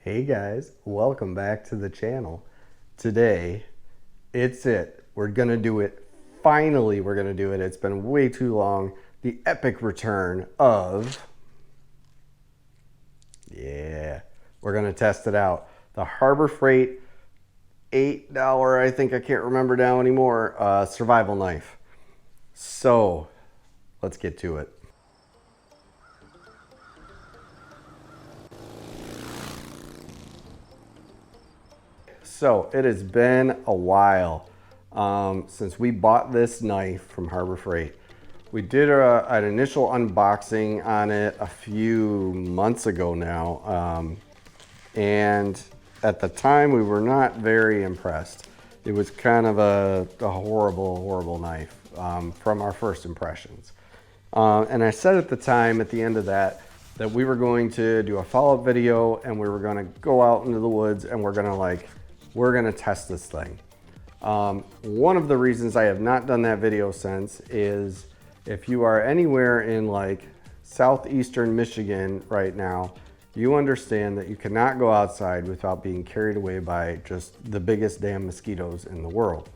Hey guys, welcome back to the channel. Today, it's it. We're gonna do it. Finally, we're gonna do it. It's been way too long. The epic return of, we're gonna test it out. The Harbor Freight $8, I think, I can't remember now anymore, survival knife. So, let's get to it. So it has been a while since we bought this knife from Harbor Freight. We did an initial unboxing on it a few months ago now. And at the time we were not very impressed. It was kind of a horrible knife from our first impressions. And I said at the time, at the end of that we were going to do a follow-up video and we were gonna go out into the woods and we're gonna test this thing. One of the reasons I have not done that video since is if you are anywhere in like southeastern Michigan right now, you understand that you cannot go outside without being carried away by just the biggest damn mosquitoes in the world.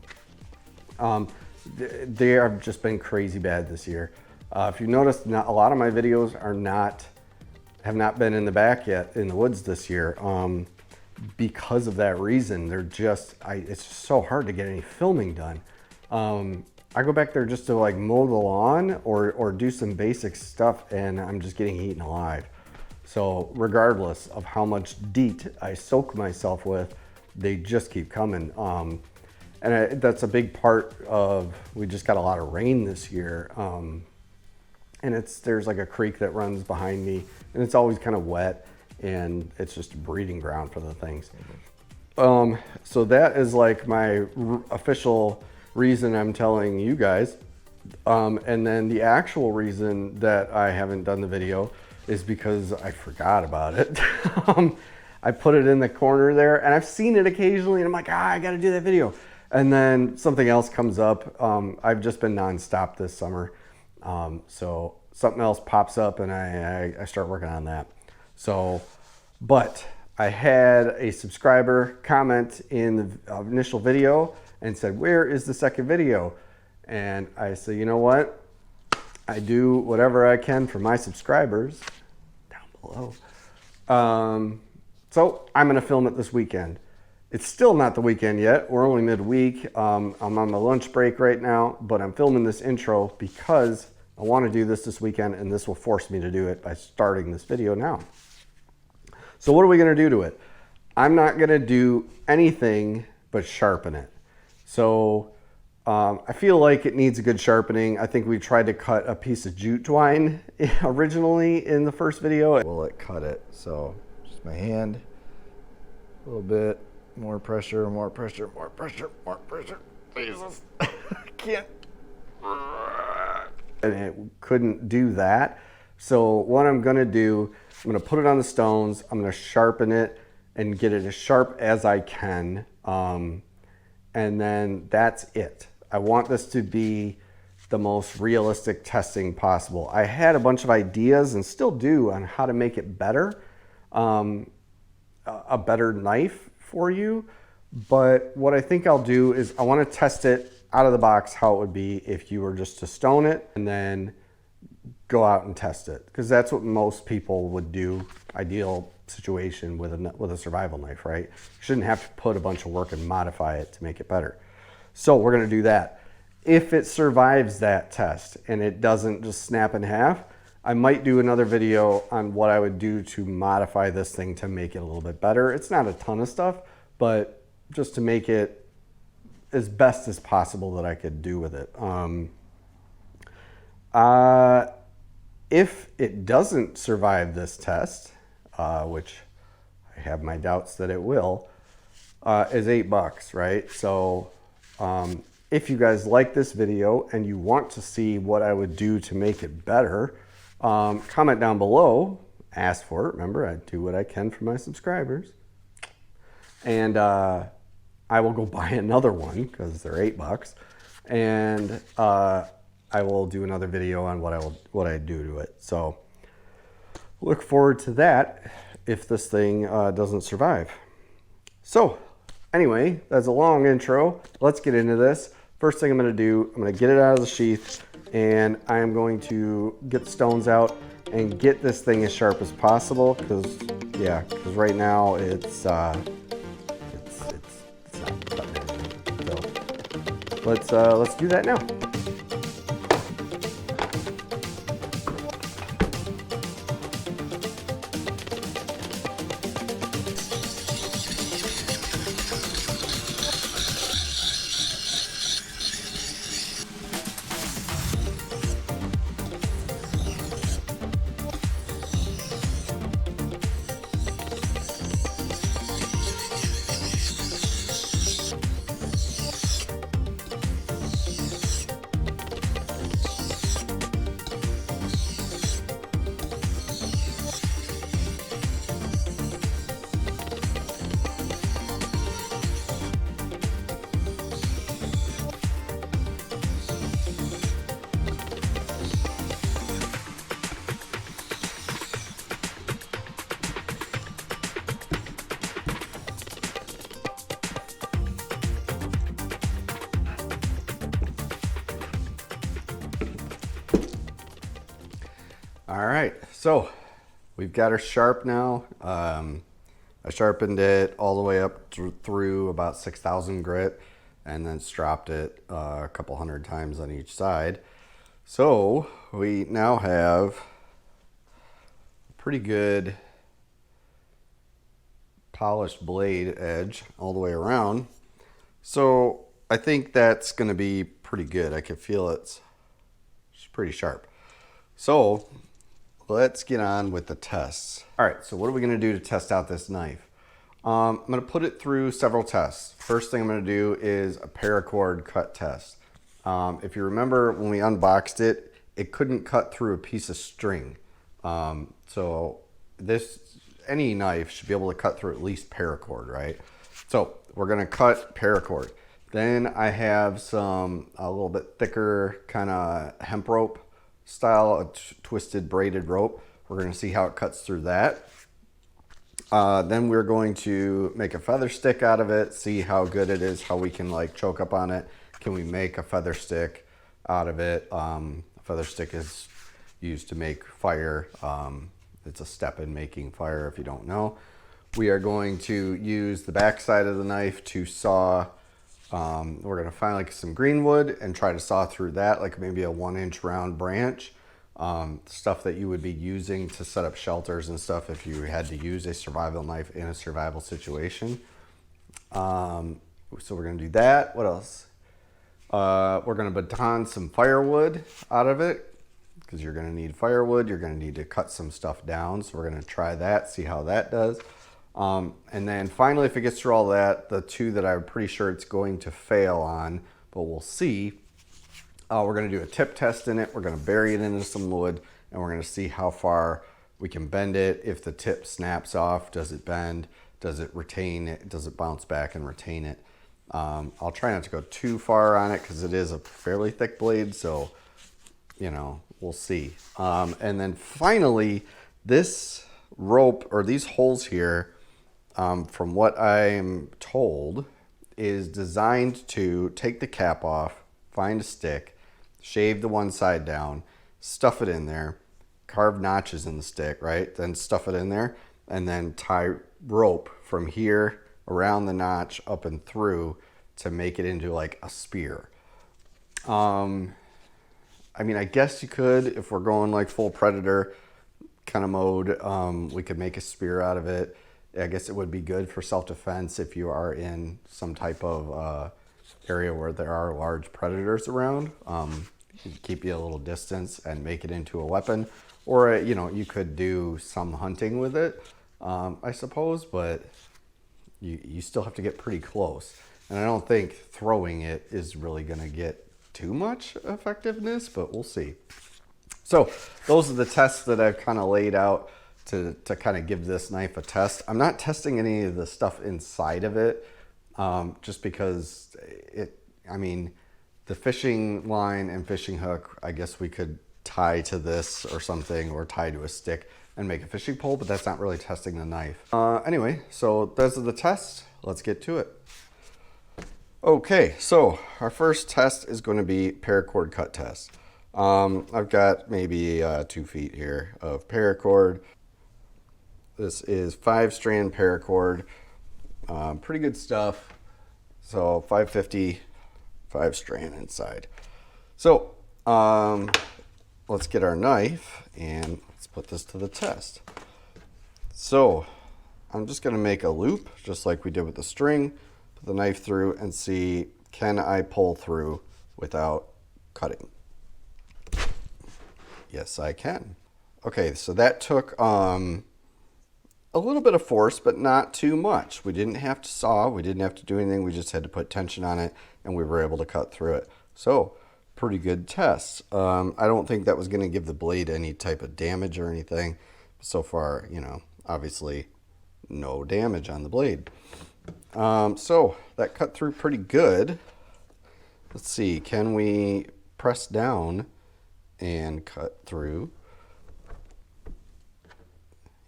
They have just been crazy bad this year. If you noticed, a lot of my videos have not been in the back yet in the woods this year. Because of that reason. It's just so hard to get any filming done. I go back there just to like mow the lawn or do some basic stuff and I'm just getting eaten alive. So regardless of how much DEET I soak myself with, they just keep coming. And that's a big part of, we just got a lot of rain this year. And there's like a creek that runs behind me and it's always kind of wet. And it's just a breeding ground for the things. So that is like my official reason I'm telling you guys. And then the actual reason that I haven't done the video is because I forgot about it. I put it in the corner there and I've seen it occasionally and I'm like, I gotta do that video. And then something else comes up. I've just been nonstop this summer. So something else pops up and I start working on that. So, but I had a subscriber comment in the initial video and said, where is the second video? And I said, you know what? I do whatever I can for my subscribers down below. So I'm going to film it this weekend. It's still not the weekend yet. We're only midweek. I'm on my lunch break right now, but I'm filming this intro because I want to do this weekend and this will force me to do it by starting this video now. So what are we going to do to it? I'm not going to do anything but sharpen it. So I feel like it needs a good sharpening. I think we tried to cut a piece of jute twine originally in the first video. Will it cut it? So just my hand, a little bit, more pressure, more pressure, more pressure, more pressure. Jesus, I can't. And it couldn't do that. So what I'm going to do, I'm going to put it on the stones. I'm going to sharpen it and get it as sharp as I can. And then that's it. I want this to be the most realistic testing possible. I had a bunch of ideas and still do on how to make it better, a better knife for you. But what I think I'll do is I want to test it out of the box how it would be if you were just to stone it and then go out and test it, because that's what most people would do. Ideal situation with a survival knife, right? You shouldn't have to put a bunch of work and modify it to make it better. So we're going to do that. If it survives that test and it doesn't just snap in half, I might do another video on what I would do to modify this thing to make it a little bit better. It's not a ton of stuff, but just to make it as best as possible that I could do with it. If it doesn't survive this test, which I have my doubts that it will, is $8, right? So if you guys like this video and you want to see what I would do to make it better, comment down below, ask for it. Remember, I do what I can for my subscribers. And I will go buy another one because they're $8. And I will do another video on what I do to it. So look forward to that. if this thing doesn't survive. So anyway, that's a long intro. Let's get into this. First thing I'm going to do, I'm going to get it out of the sheath, and I'm going to get the stones out and get this thing as sharp as possible, because right now it's not cutting anything. So let's do that now. All right, so we've got her sharp now. I sharpened it all the way up through about 6,000 grit, and then stropped it a couple hundred times on each side. So we now have a pretty good polished blade edge all the way around. So I think that's going to be pretty good. I can feel it's pretty sharp. So let's get on with the tests. All right, so what are we gonna do to test out this knife? I'm gonna put it through several tests. First thing I'm gonna do is a paracord cut test. If you remember when we unboxed it, it couldn't cut through a piece of string. So any knife should be able to cut through at least paracord, right? So we're gonna cut paracord. Then I have a little bit thicker kind of hemp rope style, a twisted braided rope. We're going to see how it cuts through that. Then we're going to make a feather stick out of it, see how good it is, how we can like choke up on it. Can we make a feather stick out of it? A feather stick is used to make fire. It's a step in making fire if you don't know. We are going to use the back side of the knife to saw. We're going to find like some green wood and try to saw through that, like maybe a 1-inch round branch, stuff that you would be using to set up shelters and stuff if you had to use a survival knife in a survival situation. So we're going to do that. What else? We're going to baton some firewood out of it, because you're going to need firewood. You're going to need to cut some stuff down. So we're going to try that, see how that does. And then finally, if it gets through all that, the two that I'm pretty sure it's going to fail on, but we'll see, we're going to do a tip test in it. We're going to bury it into some wood, and we're going to see how far we can bend it. If the tip snaps off, does it bend? Does it retain it? Does it bounce back and retain it? I'll try not to go too far on it because it is a fairly thick blade, so, you know, we'll see. And then finally, this rope, or these holes here, from what I'm told, is designed to take the cap off, find a stick, shave the one side down, stuff it in there, carve notches in the stick, right? Then stuff it in there, and then tie rope from here around the notch up and through to make it into like a spear. I mean, I guess you could, if we're going like full predator kind of mode, we could make a spear out of it. I guess it would be good for self-defense if you are in some type of area where there are large predators around. Keep you a little distance and make it into a weapon. Or, you know, you could do some hunting with it, I suppose, but you still have to get pretty close. And I don't think throwing it is really going to get too much effectiveness, but we'll see. So those are the tests that I've kind of laid out to kind of give this knife a test. I'm not testing any of the stuff inside of it, just because I mean, the fishing line and fishing hook, I guess we could tie to this or something, or tie to a stick, and make a fishing pole, but that's not really testing the knife. Anyway, so those are the tests. Let's get to it. Okay, so our first test is going to be paracord cut test. I've got maybe 2 feet here of paracord. This is 5-strand paracord. Pretty good stuff. So 550, 5-strand inside. So let's get our knife and let's put this to the test. So I'm just going to make a loop just like we did with the string. Put the knife through and see, can I pull through without cutting? Yes, I can. Okay, so that took a little bit of force, but not too much. We didn't have to saw, we didn't have to do anything. We just had to put tension on it and we were able to cut through it. So pretty good test. I don't think that was going to give the blade any type of damage or anything. So far, you know, obviously no damage on the blade. So that cut through pretty good. Let's see, can we press down and cut through?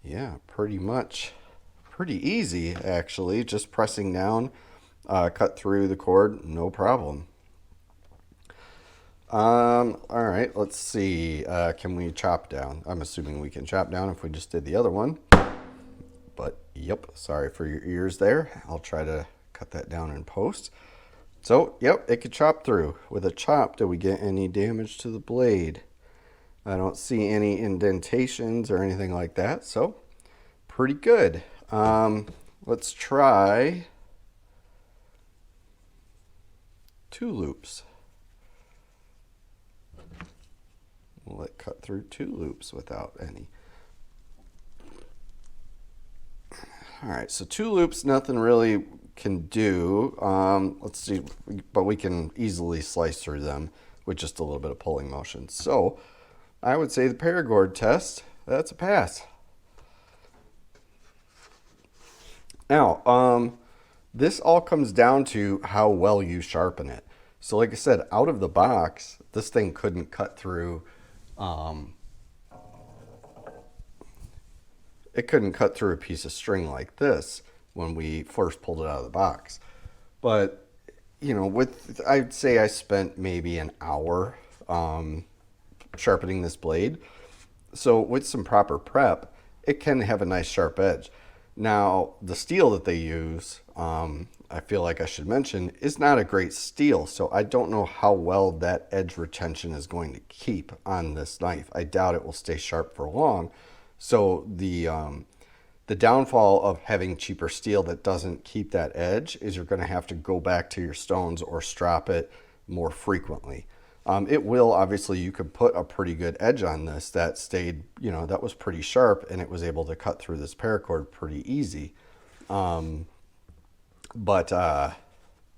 Yeah, pretty much. Pretty easy, actually. Just pressing down, cut through the cord, no problem. All right, let's see. Can we chop down? I'm assuming we can chop down if we just did the other one. But, yep, sorry for your ears there. I'll try to cut that down in post. So, yep, it could chop through. With a chop, did we get any damage to the blade? I don't see any indentations or anything like that, so pretty good. Let's try 2 loops. Will it cut through 2 loops without any? All right, so 2 loops, nothing really can do. Let's see, but we can easily slice through them with just a little bit of pulling motion. So I would say the Paracord test, that's a pass. Now, this all comes down to how well you sharpen it. So like I said, out of the box, this thing couldn't cut through, it couldn't cut through a piece of string like this when we first pulled it out of the box. But, you know, I'd say I spent maybe an hour sharpening this blade. So with some proper prep, it can have a nice sharp edge. Now, the steel that they use, I feel like I should mention, is not a great steel. So I don't know how well that edge retention is going to keep on this knife. I doubt it will stay sharp for long. So the downfall of having cheaper steel that doesn't keep that edge is you're going to have to go back to your stones or strop it more frequently. It will, obviously, you could put a pretty good edge on this that stayed, you know, that was pretty sharp and it was able to cut through this paracord pretty easy. But,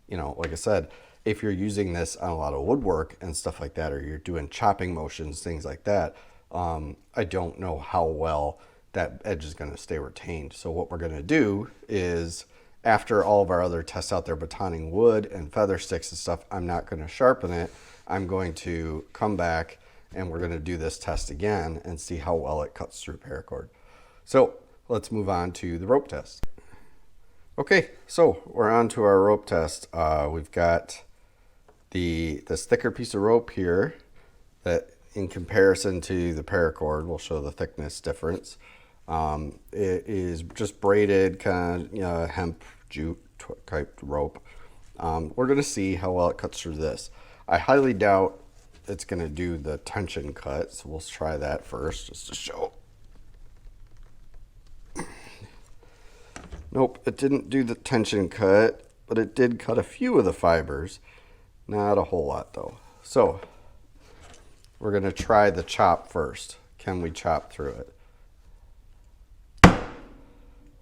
you know, like I said, if you're using this on a lot of woodwork and stuff like that, or you're doing chopping motions, things like that, I don't know how well that edge is going to stay retained. So what we're going to do is, after all of our other tests out there, batoning wood and feather sticks and stuff, I'm not going to sharpen it. I'm going to come back and we're going to do this test again and see how well it cuts through paracord. So let's move on to the rope test. Okay, so we're on to our rope test. We've got this thicker piece of rope here that, in comparison to the paracord, will show the thickness difference. It is just braided kind of hemp jute type rope. We're going to see how well it cuts through this. I highly doubt it's going to do the tension cut, so we'll try that first just to show. Nope, it didn't do the tension cut, but it did cut a few of the fibers. Not a whole lot though. So we're going to try the chop first. Can we chop through it?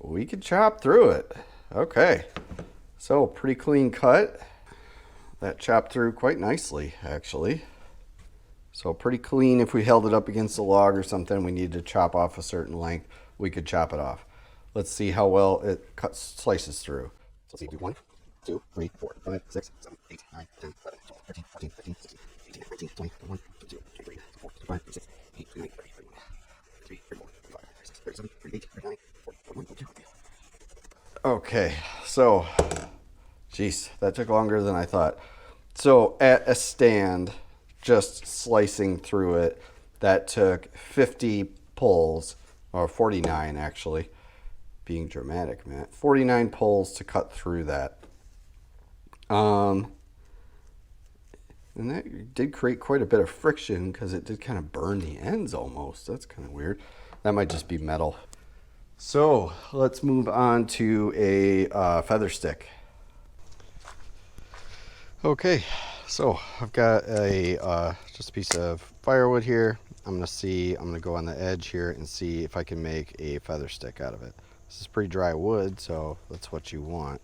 We can chop through it. Okay, so pretty clean cut. That chopped through quite nicely, actually. So pretty clean. If we held it up against a log or something, we needed to chop off a certain length, we could chop it off. Let's see how well it slices through. So let's see, do 1, 2, 3, 4, 5, 6, 7, 8, 9, 10, 11, 12, 13, 14, 15, 16, 18, 19, 20, 21, 22, 23, 24, 25, 26, 28, 29, 30, 31, 32, 33, 34, 35, Okay, so, geez, that took longer than I thought. So at a stand, just slicing through it, that took 50 pulls, or 49 actually, being dramatic, man. 49 pulls to cut through that. And that did create quite a bit of friction because it did kind of burn the ends almost. That's kind of weird. That might just be metal. So let's move on to a feather stick. Okay, so I've got a just a piece of firewood here. I'm gonna go on the edge here and see if I can make a feather stick out of it. This is pretty dry wood, so that's what you want.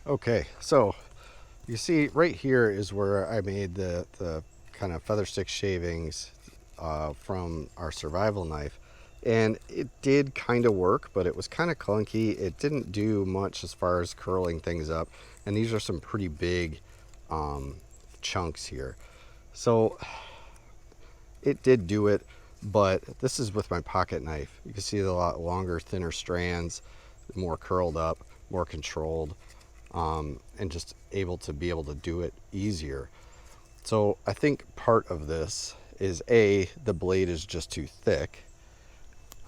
Okay, so you see right here is where I made the kind of feather stick shavings from our survival knife. And it did kind of work, but it was kind of clunky. It didn't do much as far as curling things up. And these are some pretty big chunks here. So it did do it, but this is with my pocket knife. You can see a lot longer, thinner strands, more curled up, more controlled. And just able to do it easier. So I think part of this is the blade is just too thick.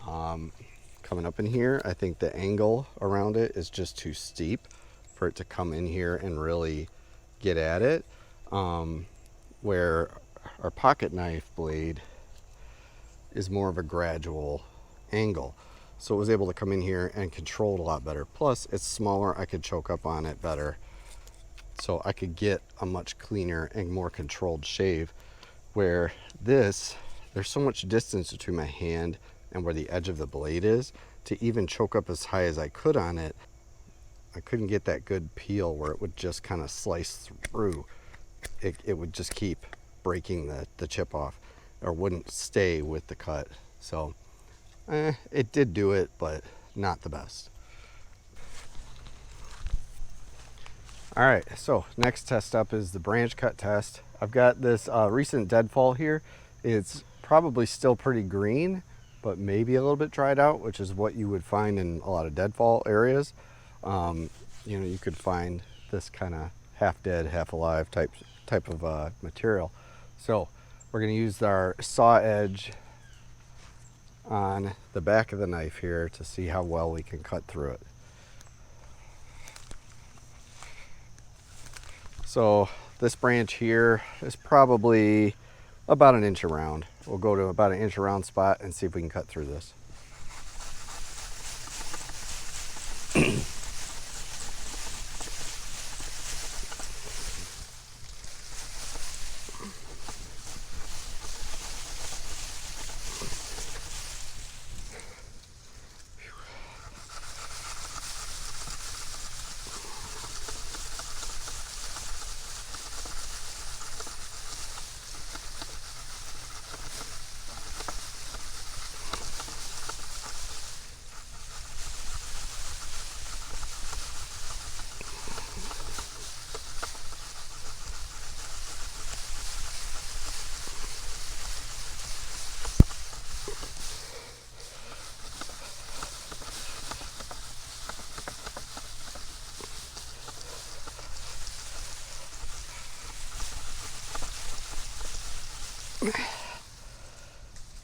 Coming up in here, I think the angle around it is just too steep for it to come in here and really get at it. Where our pocket knife blade is more of a gradual angle. So it was able to come in here and control it a lot better. Plus, it's smaller. I could choke up on it better. So I could get a much cleaner and more controlled shave. Where there's so much distance between my hand and where the edge of the blade is. To even choke up as high as I could on it, I couldn't get that good peel where it would just kind of slice through. It would just keep breaking the chip off, or wouldn't stay with the cut. So it did do it, but not the best. All right, so next test up is the branch cut test. I've got this recent deadfall here. It's probably still pretty green, but maybe a little bit dried out, which is what you would find in a lot of deadfall areas. You could find this kind of half dead, half alive type of material. So we're gonna use our saw edge on the back of the knife here to see how well we can cut through it. So this branch here is probably about 1 inch around. We'll go to about 1 inch around spot and see if we can cut through this.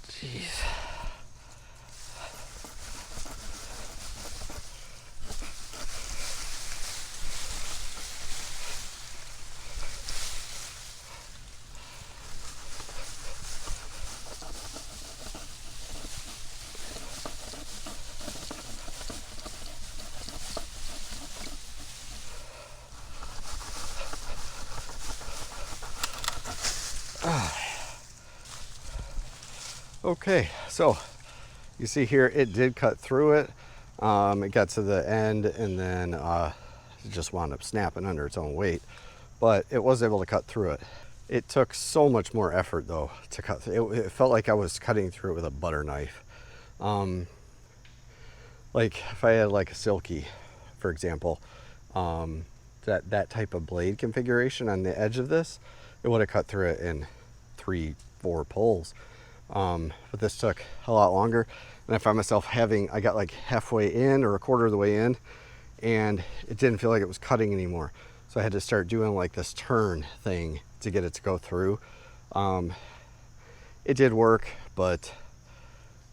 Jeez. Okay, so you see here it did cut through it. It got to the end and then it just wound up snapping under its own weight, but it was able to cut through it. It took so much more effort though to cut through. It felt like I was cutting through it with a butter knife. Like if I had like a silky, for example, that type of blade configuration on the edge of this, it would have cut through it in 3-4 pulls. But this took a lot longer, and I found myself I got like halfway in or a quarter of the way in, and it didn't feel like it was cutting anymore. So I had to start doing like this turn thing to get it to go through. It did work, but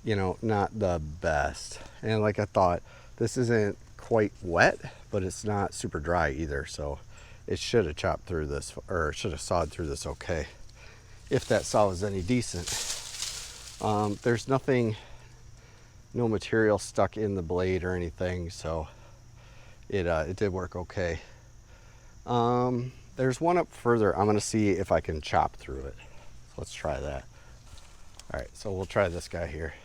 you know, not the best. And like I thought, this isn't quite wet, but it's not super dry either. So it should have chopped through this, or should have sawed through this okay, if that saw was any decent. There's no material stuck in the blade or anything, so it did work okay. There's one up further. I'm gonna see if I can chop through it. So let's try that. All right, so we'll try this guy here.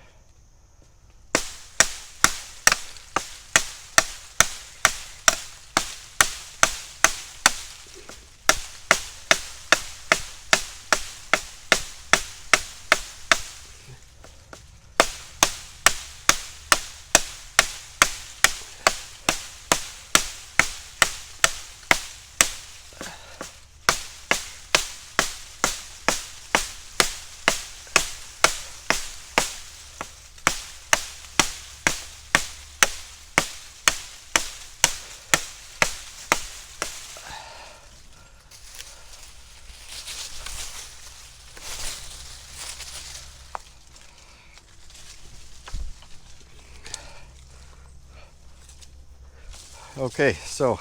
Okay, so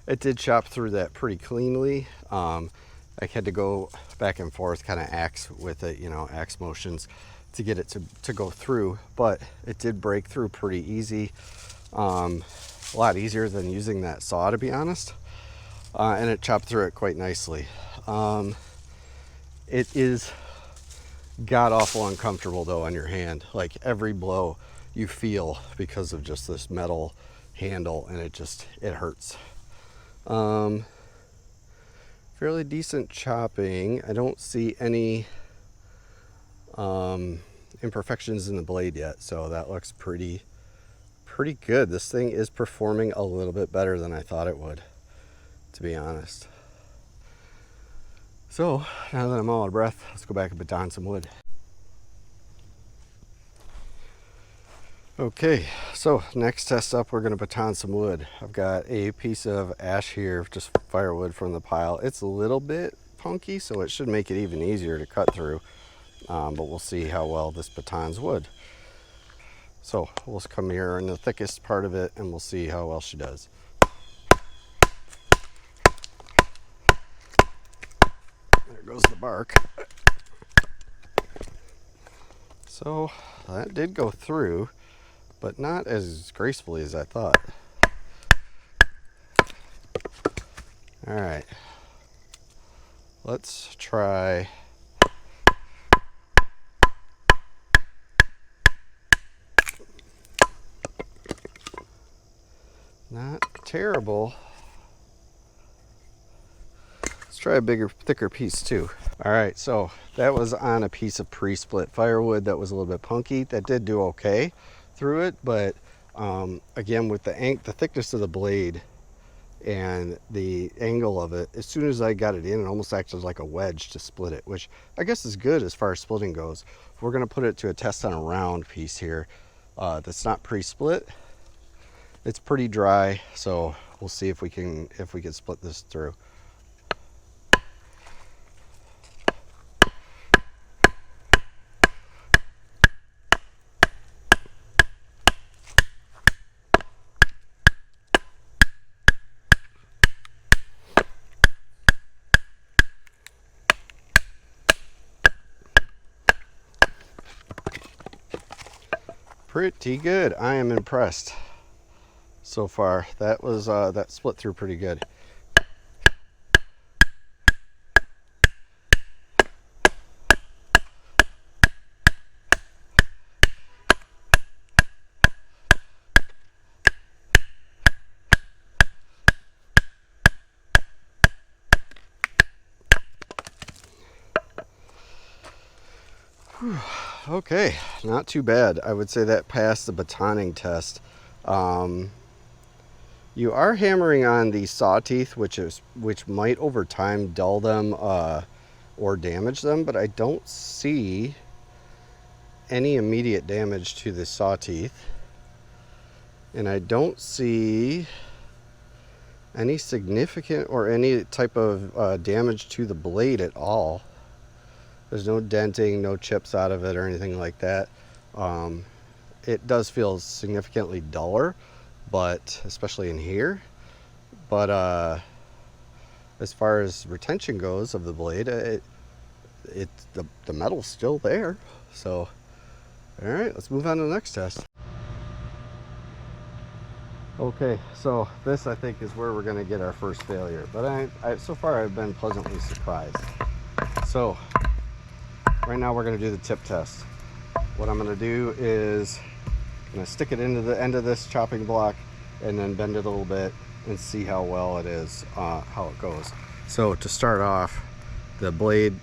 it did chop through that pretty cleanly. I had to go back and forth, kind of axe with it, you know, axe motions to get it to go through, but it did break through pretty easy. A lot easier than using that saw, to be honest. And it chopped through it quite nicely. It is god awful uncomfortable though on your hand. Like every blow you feel because of just this metal handle, and it hurts. Fairly decent chopping. I don't see any imperfections in the blade yet, so that looks pretty good. This thing is performing a little bit better than I thought it would, to be honest. So now that I'm all out of breath, let's go back and baton some wood. Okay, so next test up, we're going to baton some wood. I've got a piece of ash here, just firewood from the pile. It's a little bit punky, so it should make it even easier to cut through, but we'll see how well this batons wood. So we'll come here in the thickest part of it, and we'll see how well she does. There goes the bark. So that did go through, but not as gracefully as I thought. All right, let's try not terrible. Let's try a bigger, thicker piece too. All right, so that was on a piece of pre-split firewood that was a little bit punky. That did do okay through it, but again, with the thickness of the blade and the angle of it, as soon as I got it in, it almost acted like a wedge to split it, which I guess is good as far as splitting goes. We're going to put it to a test on a round piece here that's not pre-split. It's pretty dry, so we'll see if we can split this through. Pretty good. I am impressed so far. That was that split through pretty good. Okay, not too bad. I would say that passed the batoning test. You are hammering on the saw teeth, which might over time dull them or damage them, but I don't see any immediate damage to the saw teeth, and I don't see any significant or any type of damage to the blade at all. There's no denting, no chips out of it or anything like that. It does feel significantly duller, but especially in here. But as far as retention goes of the blade, the metal's still there. So, all right, let's move on to the next test. Okay, so this I think is where we're gonna get our first failure. But so far I've been pleasantly surprised. So right now we're going to do the tip test. What I'm going to do is I'm going to stick it into the end of this chopping block and then bend it a little bit and see how well it is, how it goes. So to start off, the blade,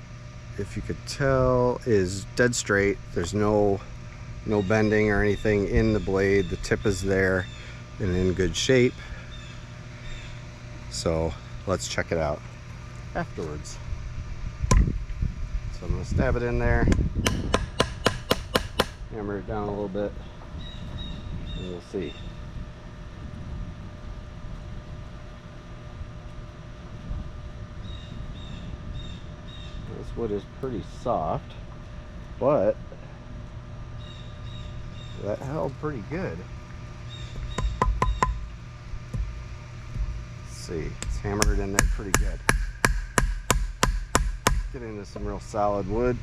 if you could tell, is dead straight. There's no bending or anything in the blade. The tip is there and in good shape. So let's check it out afterwards. So I'm going to stab it in there, hammer it down a little bit, and we'll see. This wood is pretty soft, but that held pretty good. Let's see, it's hammered in there pretty good. Get into some real solid wood.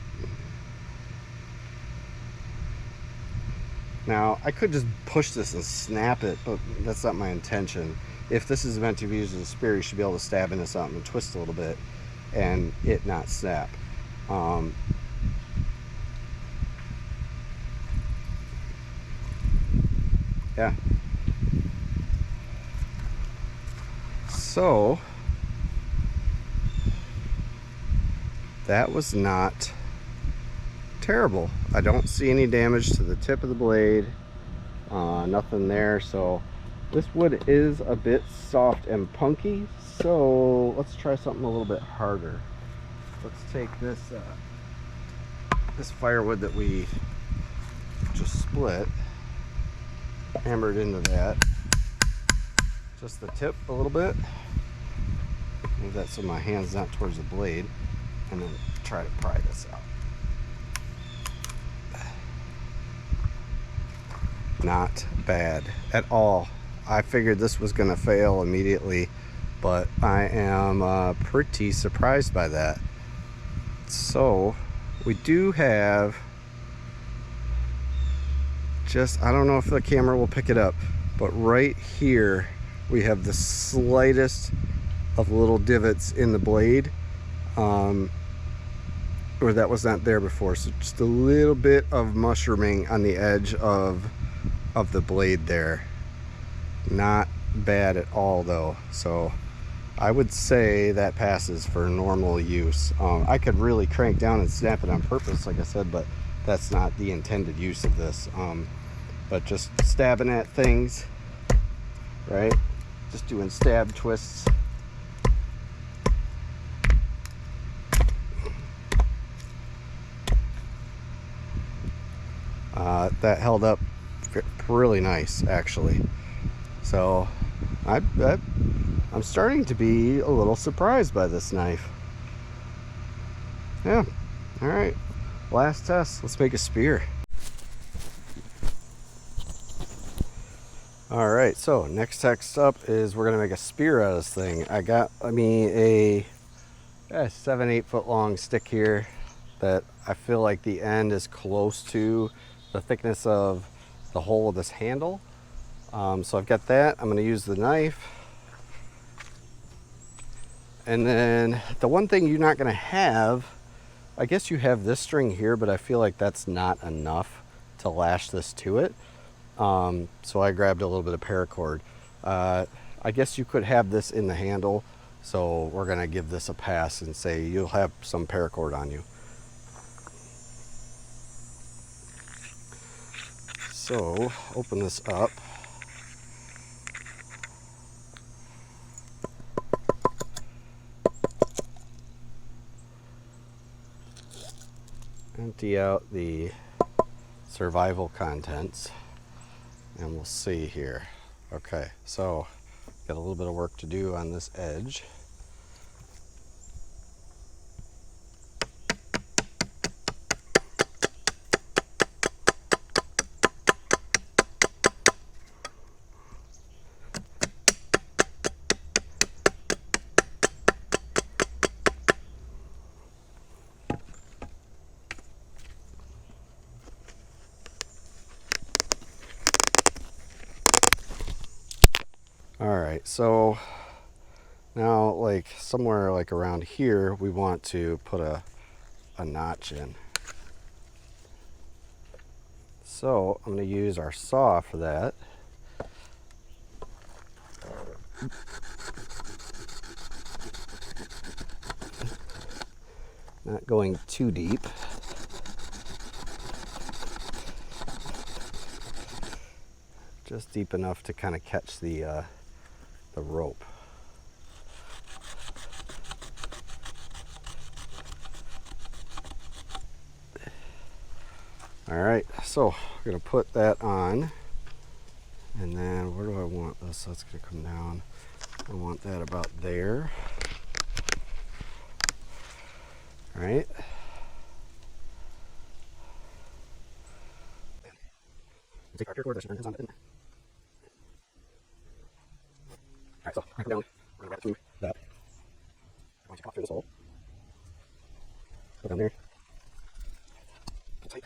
Now I could just push this and snap it, but that's not my intention. If this is meant to be used as a spear, you should be able to stab into something and twist a little bit and it not snap. Yeah. So that was not terrible. I don't see any damage to the tip of the blade, nothing there. So this wood is a bit soft and punky, so let's try something a little bit harder. Let's take this this firewood that we just split, hammer it into that, just the tip a little bit, move that so my hand's not towards the blade, and then try to pry this out. Not bad at all. I figured this was gonna fail immediately, but I am pretty surprised by that. So we do have I don't know if the camera will pick it up, but right here we have the slightest of little divots in the blade, where that was not there before. So just a little bit of mushrooming on the edge of the blade there. Not bad at all though. So I would say that passes for normal use. I could really crank down and snap it on purpose, like I said, but that's not the intended use of this. But just stabbing at things, right? Just doing stab twists. That held up really nice, actually. So I'm starting to be a little surprised by this knife. Yeah. All right. Last test. Let's make a spear. All right. So next text up is we're gonna make a spear out of this thing. I got me a 7-8 foot long stick here that I feel like the end is close to the thickness of the hole of this handle. So I've got that. I'm going to use the knife. And then the one thing you're not going to have, I guess you have this string here, but I feel like that's not enough to lash this to it. So I grabbed a little bit of paracord. I guess you could have this in the handle. So we're going to give this a pass and say you'll have some paracord on you. So open this up. Empty out the survival contents and we'll see here. Okay, so got a little bit of work to do on this edge. All right, so now like somewhere like around here, we want to put a notch in. So I'm going to use our saw for that. Not going too deep. Just deep enough to kind of catch the rope. All right, so I'm gonna put that on, and then where do I want this? That's gonna come down. I want that about there. All right. Take our paracord, on it. All right, so I come down. We're gonna wrap through that. I want to pop through this hole. Go down there. Pull tight.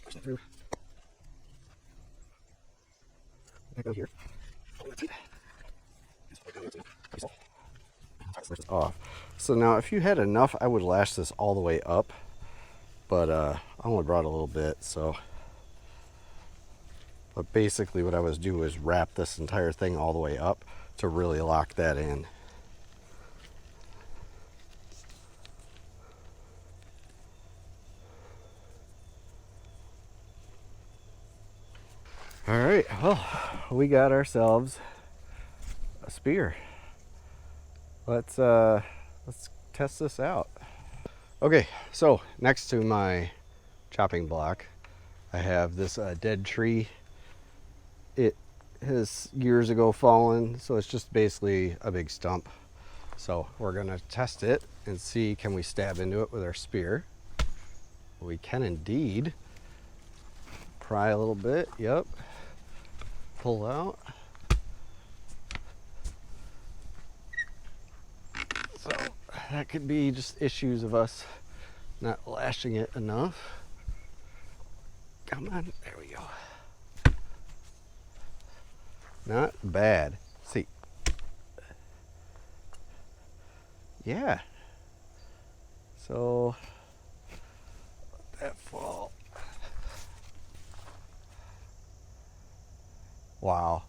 Push that through. Back down here. Pull that tight. This off. So now if you had enough, I would lash this all the way up, but I only brought a little bit, so. But basically what I was doing was wrap this entire thing all the way up to really lock that in. All right, well, we got ourselves a spear. Let's test this out. Okay, so next to my chopping block, I have this dead tree. It has years ago fallen, so it's just basically a big stump. So we're gonna test it and see, can we stab into it with our spear? We can indeed. Pry a little bit, yep. Pull out. So that could be just issues of us not lashing it enough. Come on, there we go. Not bad. See. Yeah. So let that fall. Wow.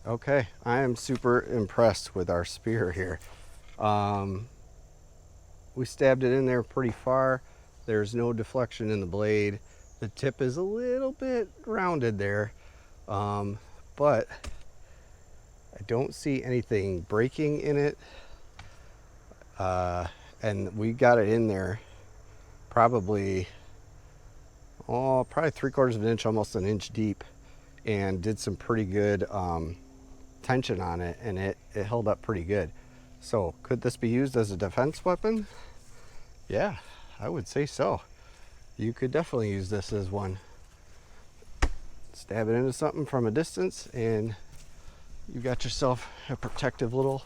Okay, I am super impressed with our spear here. We stabbed it in there pretty far. There's no deflection in the blade. The tip is a little bit rounded there. But I don't see anything breaking in it. And we got it in there probably 3/4 of an inch, almost an inch deep, and did some pretty good tension on it, and it held up pretty good. So could this be used as a defense weapon? Yeah, I would say so. You could definitely use this as one. Stab it into something from a distance and you got yourself a protective little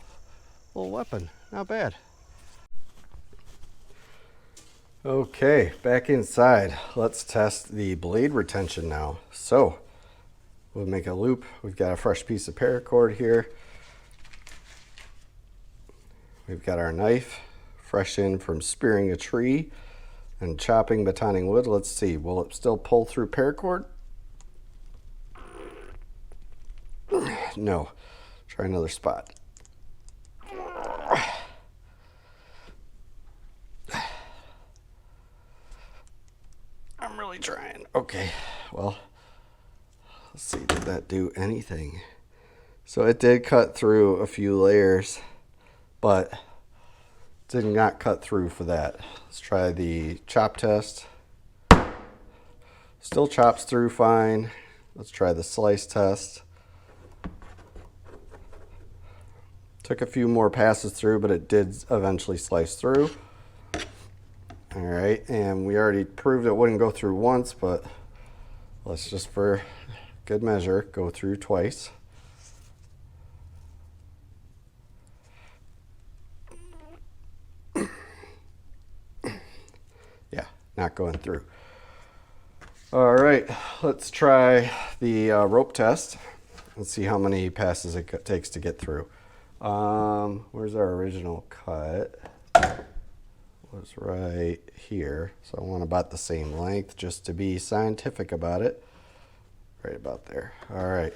weapon. Not bad. Okay, back inside. Let's test the blade retention now. So we'll make a loop. We've got a fresh piece of paracord here. We've got our knife, fresh in from spearing a tree and chopping, batoning wood. Let's see, will it still pull through paracord? No. Try another spot. I'm really trying. Okay, well, let's see, did that do anything? So it did cut through a few layers, but did not cut through for that. Let's try the chop test. Still chops through fine. Let's try the slice test. Took a few more passes through, but it did eventually slice through. All right, and we already proved it wouldn't go through once, but let's just for good measure go through twice. Yeah, not going through. All right, let's try the rope test and see how many passes it takes to get through. Where's our original cut? Was right here, so I want about the same length just to be scientific about it. Right about there. All right.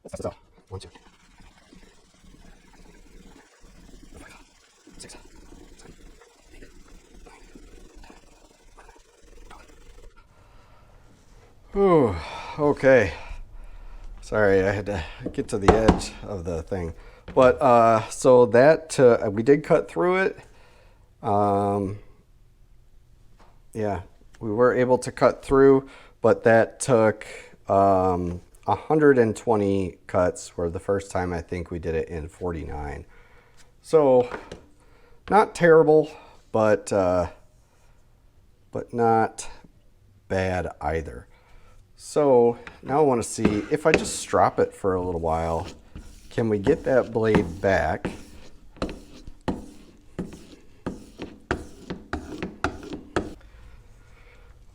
Let's go. 1, 2, 5, 6, 7, 8, 9, 10, 11, 12. Whew. Okay. Sorry, I had to get to the edge of the thing, but so that we did cut through it. Yeah, we were able to cut through, but that took 120 cuts, where the first time I think we did it in 49. So not terrible, but not bad either. So now I want to see if I just strop it for a little while, can we get that blade back?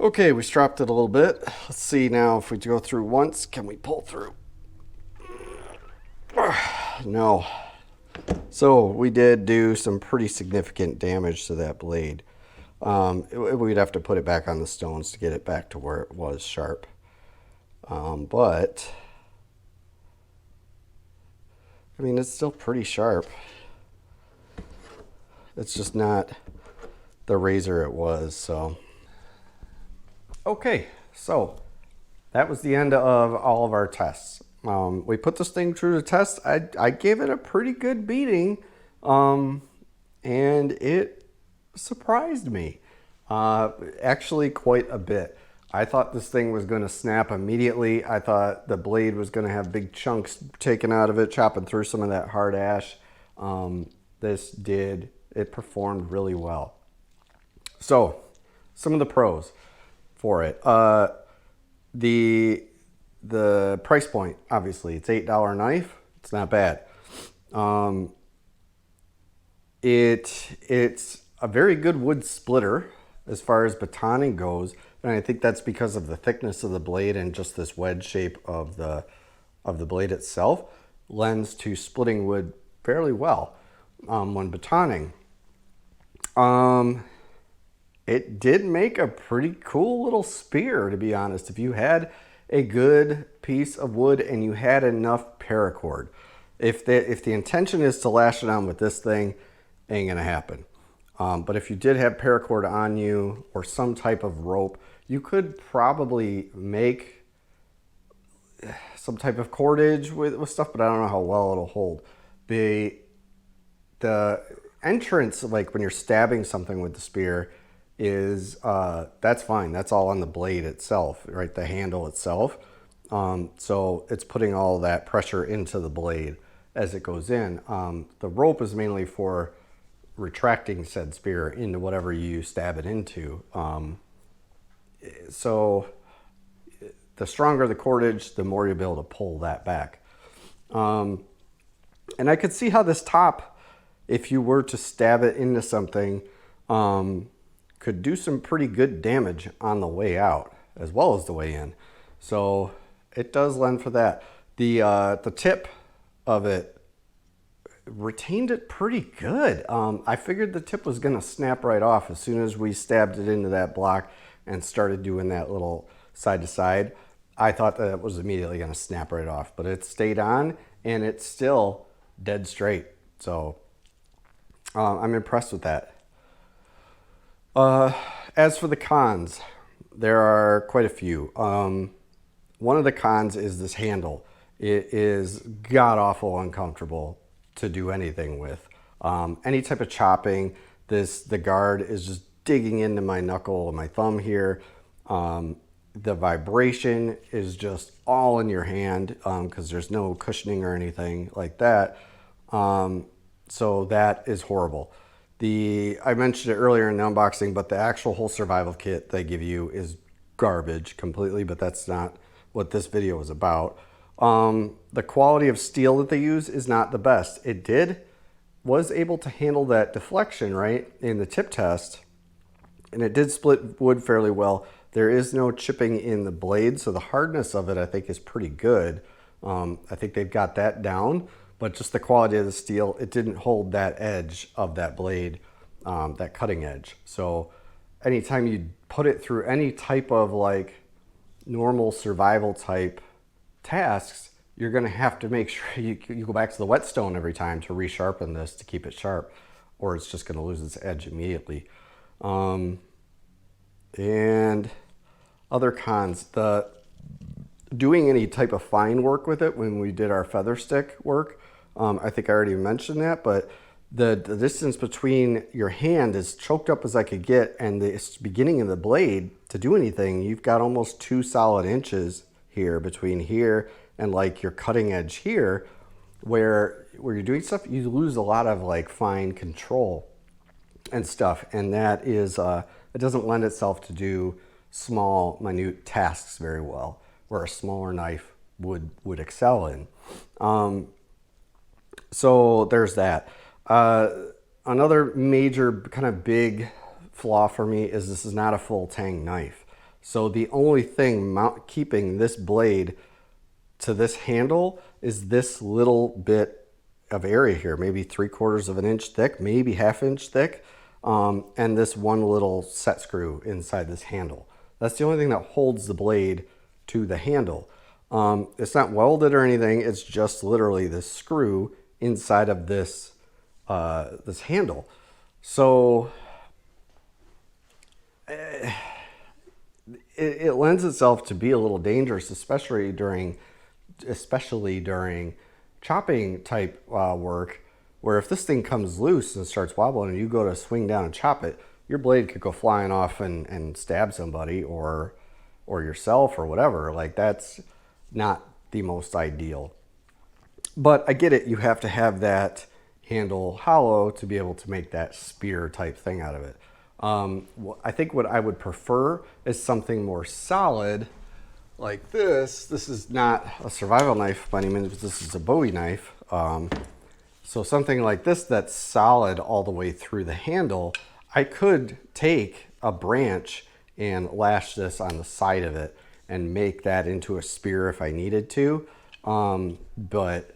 Okay, we stropped it a little bit. Let's see now if we go through once, can we pull through? No. So we did do some pretty significant damage to that blade. We'd have to put it back on the stones to get it back to where it was sharp. But, I mean, it's still pretty sharp. It's just not the razor it was, so. Okay, so that was the end of all of our tests. We put this thing through the test. I gave it a pretty good beating, and it surprised me, actually quite a bit. I thought this thing was going to snap immediately. I thought the blade was going to have big chunks taken out of it, chopping through some of that hard ash. It performed really well. So, some of the pros for it. The price point, obviously, it's $8 knife. It's not bad. It's a very good wood splitter as far as batoning goes, and I think that's because of the thickness of the blade and just this wedge shape of the blade itself lends to splitting wood fairly well when batoning. It did make a pretty cool little spear, to be honest. If you had a good piece of wood and you had enough paracord, if the intention is to lash it on with this thing, ain't gonna happen. But if you did have paracord on you or some type of rope, you could probably make some type of cordage with stuff, but I don't know how well it'll hold. The entrance, like when you're stabbing something with the spear, is that's fine. That's all on the blade itself, right? The handle itself. So it's putting all that pressure into the blade as it goes in. The rope is mainly for retracting said spear into whatever you stab it into. So the stronger the cordage, the more you'll be able to pull that back. And I could see how this top, if you were to stab it into something, could do some pretty good damage on the way out as well as the way in. So it does lend for that. The tip of it retained it pretty good. I figured the tip was gonna snap right off as soon as we stabbed it into that block and started doing that little side to side. I thought that it was immediately gonna snap right off, but it stayed on and it's still dead straight. So I'm impressed with that. As for the cons, there are quite a few. One of the cons is this handle. It is god-awful uncomfortable to do anything with. Any type of chopping, the guard is just digging into my knuckle and my thumb here. The vibration is just all in your hand because there's no cushioning or anything like that. So that is horrible. I mentioned it earlier in the unboxing, but the actual whole survival kit they give you is garbage completely, but that's not what this video is about. The quality of steel that they use is not the best. It was able to handle that deflection, right, in the tip test, and it did split wood fairly well. There is no chipping in the blade, so the hardness of it I think is pretty good. I think they've got that down, but just the quality of the steel, it didn't hold that edge of that blade, that cutting edge. So anytime you put it through any type of like normal survival type tasks, you're going to have to make sure you go back to the whetstone every time to resharpen this to keep it sharp, or it's just going to lose its edge immediately. And other cons, doing any type of fine work with it when we did our feather stick work, I think I already mentioned that, but the distance between your hand is choked up as I could get, and the beginning of the blade to do anything, you've got almost 2 solid inches here between here and like your cutting edge here, where you're doing stuff, you lose a lot of like fine control and stuff, and that is it doesn't lend itself to do small minute tasks very well, where a smaller knife would excel in. So there's that. Another major kind of big flaw for me is this is not a full tang knife. So the only thing keeping this blade to this handle is this little bit of area here, maybe 3/4 of an inch thick, maybe 1/2 inch thick, and this one little set screw inside this handle. That's the only thing that holds the blade to the handle. It's not welded or anything, it's just literally this screw inside of this this handle. So it lends itself to be a little dangerous, especially during chopping type work, where if this thing comes loose and starts wobbling and you go to swing down and chop it, your blade could go flying off and stab somebody or yourself or whatever. Like, that's not the most ideal. But I get it, you have to have that handle hollow to be able to make that spear type thing out of it. I think what I would prefer is something more solid like this. This is not a survival knife by any means, but this is a Bowie knife. So something like this that's solid all the way through the handle. I could take a branch and lash this on the side of it and make that into a spear if I needed to, but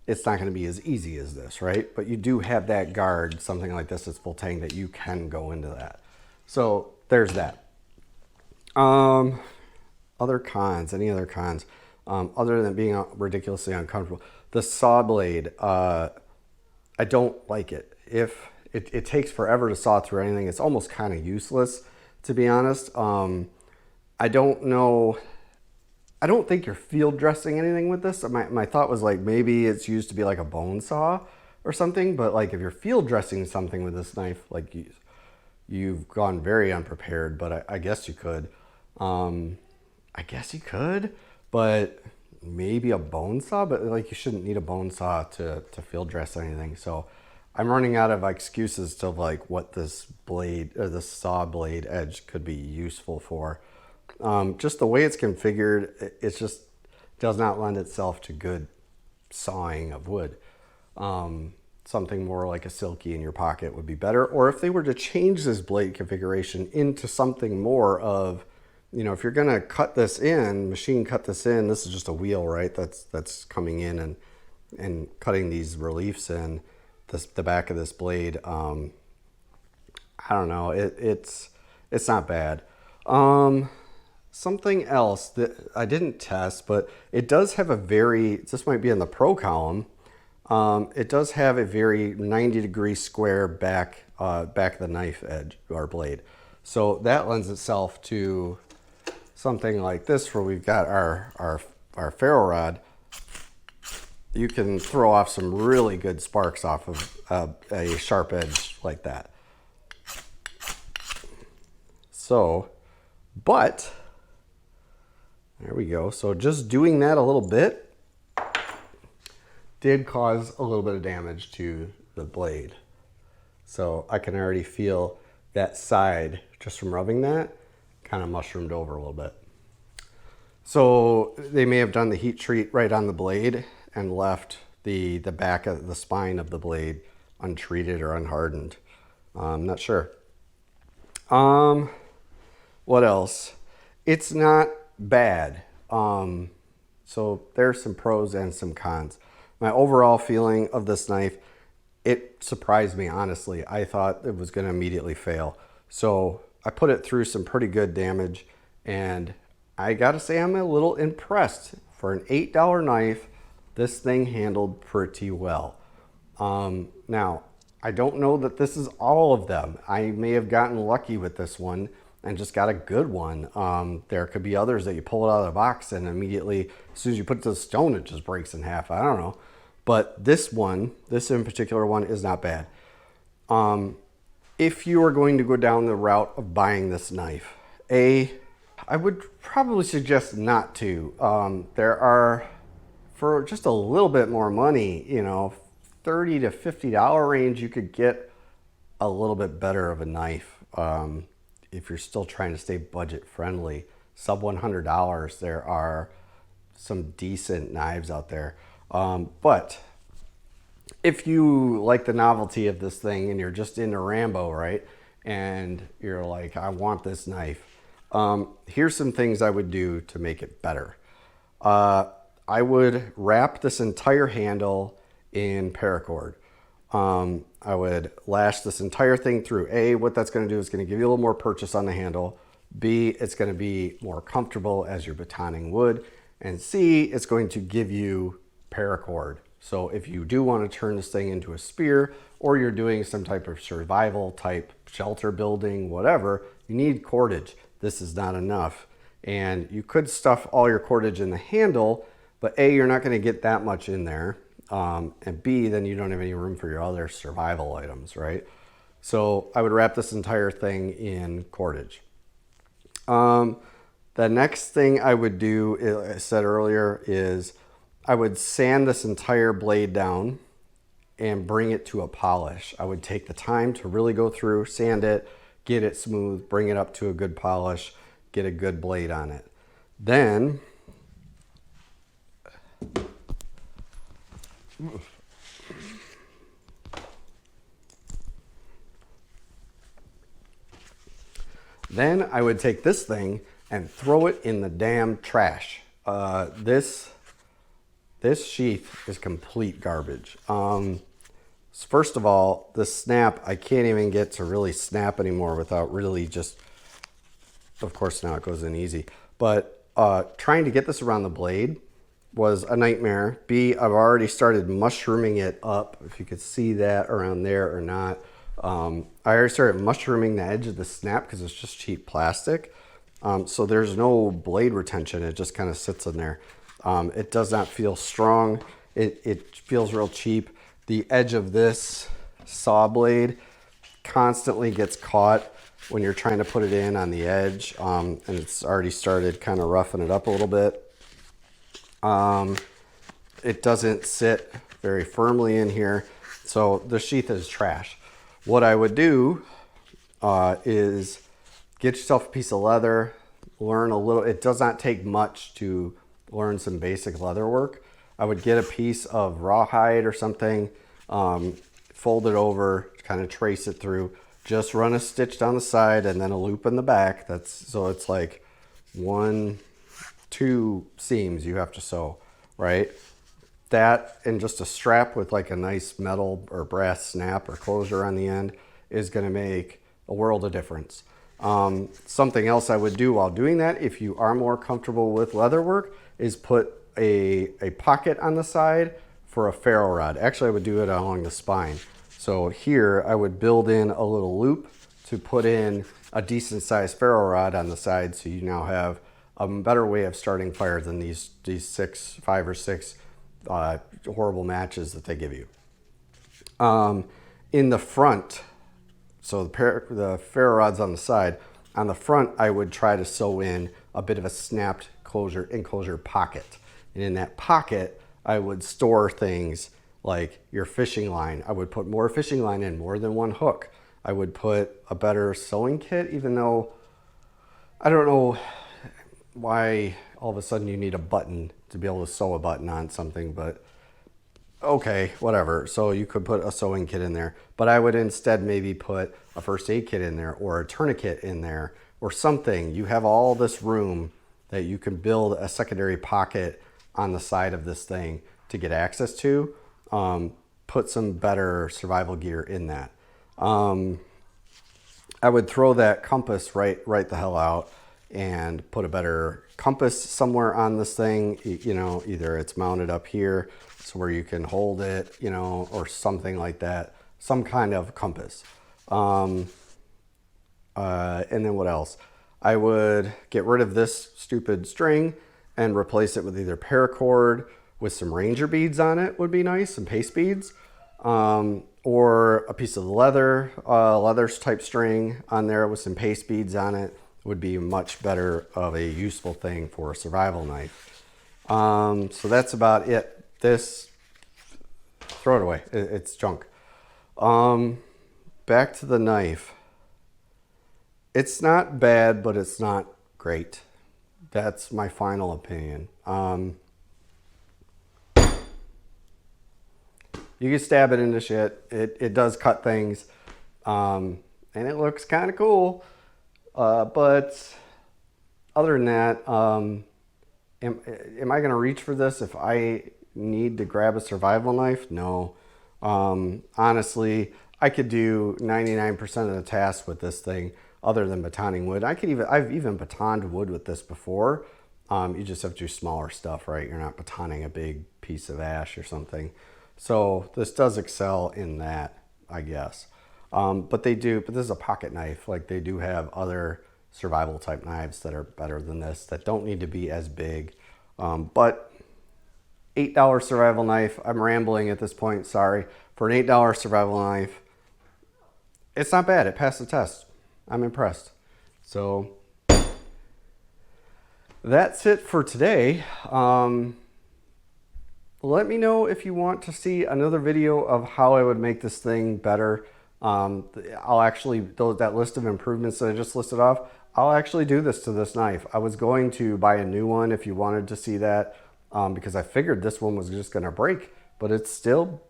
it's not going to be as easy as this, right? But you do have that guard, something like this that's full tang, that you can go into that. So there's that. Other cons, any other cons, other than being ridiculously uncomfortable? The saw blade, I don't like it. If it takes forever to saw through anything, it's almost kind of useless, to be honest. I don't know. I don't think you're field dressing anything with this. My thought was like maybe it's used to be like a bone saw or something, but like if you're field dressing something with this knife, like you've gone very unprepared, but I guess you could. I guess you could, but maybe a bone saw, but like you shouldn't need a bone saw to field dress anything. So I'm running out of excuses to like what this blade or this saw blade edge could be useful for. Just the way it's configured, it just does not lend itself to good sawing of wood. something more like a silky in your pocket would be better. Or if they were to change this blade configuration into something more of, you know, if you're gonna cut this in, machine cut this in, this is just a wheel, right? That's coming in and cutting these reliefs in the back of this blade. I don't know, it's not bad. Something else that I didn't test, but it does have a very, this might be in the pro column, it does have a very 90-degree square back of the knife edge or blade. So that lends itself to something like this where we've got our ferro rod. You can throw off some really good sparks off of a sharp edge like that. So, but there we go. So just doing that a little bit did cause a little bit of damage to the blade. So I can already feel that side, just from rubbing that, kind of mushroomed over a little bit. So they may have done the heat treat right on the blade and left the back of the spine of the blade untreated or unhardened. I'm not sure. What else? It's not bad. So there's some pros and some cons. My overall feeling of this knife, it surprised me, honestly. I thought it was going to immediately fail. So I put it through some pretty good damage, and I gotta say I'm a little impressed. For an $8 knife, this thing handled pretty well. Now, I don't know that this is all of them. I may have gotten lucky with this one and just got a good one. There could be others that you pull it out of the box and immediately, as soon as you put it to the stone, it just breaks in half. I don't know. But this one, this in particular one, is not bad. If you are going to go down the route of buying this knife, I would probably suggest not to. There are, for just a little bit more money, you know, $30 to $50 range, you could get a little bit better of a knife. If you're still trying to stay budget friendly, sub $100, there are some decent knives out there. But if you like the novelty of this thing and you're just into Rambo, right? And you're like, I want this knife. Here's some things I would do to make it better. I would wrap this entire handle in paracord. I would lash this entire thing through. A, what that's going to do is going to give you a little more purchase on the handle. B, it's going to be more comfortable as you're batoning wood. And C, it's going to give you paracord. So if you do want to turn this thing into a spear, or you're doing some type of survival type shelter building, whatever, you need cordage. This is not enough. And you could stuff all your cordage in the handle, but A, you're not going to get that much in there. And B, then you don't have any room for your other survival items, right? So I would wrap this entire thing in cordage. The next thing I would do, I said earlier, is I would sand this entire blade down and bring it to a polish. I would take the time to really go through, sand it, get it smooth, bring it up to a good polish, get a good blade on it. Then I would take this thing and throw it in the damn trash. This sheath is complete garbage. First of all, the snap, I can't even get to really snap anymore without really just, of course now it goes in easy, but trying to get this around the blade was a nightmare. B, I've already started mushrooming it up, if you could see that around there or not. I already started mushrooming the edge of the snap because it's just cheap plastic. So there's no blade retention, it just kind of sits in there. It does not feel strong. It feels real cheap. The edge of this saw blade constantly gets caught when you're trying to put it in on the edge, and it's already started kind of roughing it up a little bit. It doesn't sit very firmly in here, so the sheath is trash. What I would do is get yourself a piece of leather, learn a little. It does not take much to learn some basic leather work. I would get a piece of rawhide or something, fold it over, kind of trace it through. Just run a stitch down the side and then a loop in the back. So it's like 1, 2 seams you have to sew, right? That and just a strap with like a nice metal or brass snap or closure on the end is going to make a world of difference. Something else I would do while doing that, if you are more comfortable with leather work, is put a pocket on the side for a ferro rod. Actually, I would do it along the spine. So here I would build in a little loop to put in a decent sized ferro rod on the side, so you now have a better way of starting fire than these 5 or 6 horrible matches that they give you. In the front, so the ferro rod's on the side. On the front, I would try to sew in a bit of a snapped enclosure pocket. And in that pocket, I would store things like your fishing line. I would put more fishing line in, more than one hook. I would put a better sewing kit, even though I don't know why all of a sudden you need a button to be able to sew a button on something, but okay, whatever. So you could put a sewing kit in there, but I would instead maybe put a first aid kit in there or a tourniquet in there or something. You have all this room that you can build a secondary pocket on the side of this thing to get access to. Put some better survival gear in that. I would throw that compass right the hell out and put a better compass somewhere on this thing. You know, either it's mounted up here so where you can hold it, you know, or something like that. Some kind of compass. And then what else? I would get rid of this stupid string and replace it with either paracord with some ranger beads on it would be nice, some paste beads, or a piece of leather type string on there with some paste beads on it would be much better of a useful thing for a survival knife. So that's about it. This, throw it away, it's junk. Back to the knife. It's not bad, but it's not great. That's my final opinion. You can stab it into shit. It does cut things. And it looks kind of cool. But other than that, am I going to reach for this if I need to grab a survival knife? No. Honestly, I could do 99% of the tasks with this thing other than batoning wood. I've even batoned wood with this before. You just have to do smaller stuff, right? You're not batoning a big piece of ash or something. So this does excel in that, I guess. But this is a pocket knife. Like, they do have other survival type knives that are better than this that don't need to be as big. But $8 survival knife, I'm rambling at this point, sorry. For an $8 survival knife, it's not bad. It passed the test. I'm impressed. So that's it for today. Let me know if you want to see another video of how I would make this thing better. I'll actually, that list of improvements that I just listed off, I'll actually do this to this knife. I was going to buy a new one if you wanted to see that, because I figured this one was just gonna break, but it's still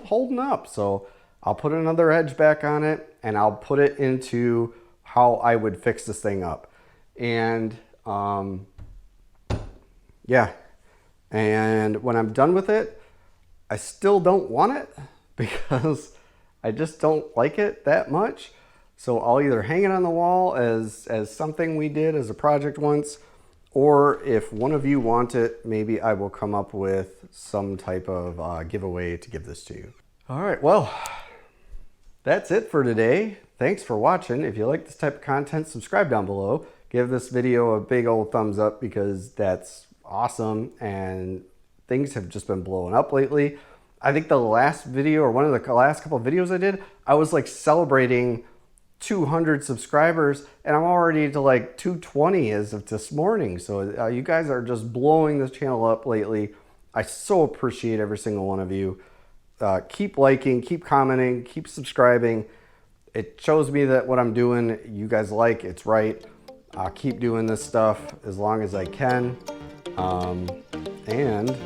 holding up. So I'll put another edge back on it and I'll put it into how I would fix this thing up. And yeah. And when I'm done with it, I still don't want it because I just don't like it that much. So I'll either hang it on the wall as something we did as a project once, or if one of you want it, maybe I will come up with some type of giveaway to give this to you. All right, well, that's it for today. Thanks for watching. If you like this type of content, subscribe down below. Give this video a big old thumbs up because that's awesome, and things have just been blowing up lately. I think the last video, or one of the last couple of videos I did, I was like celebrating 200 subscribers, and I'm already to like 220 as of this morning. So you guys are just blowing this channel up lately. I so appreciate every single one of you. Keep liking, keep commenting, keep subscribing. It shows me that what I'm doing, you guys like, it's right. I'll keep doing this stuff as long as I can. And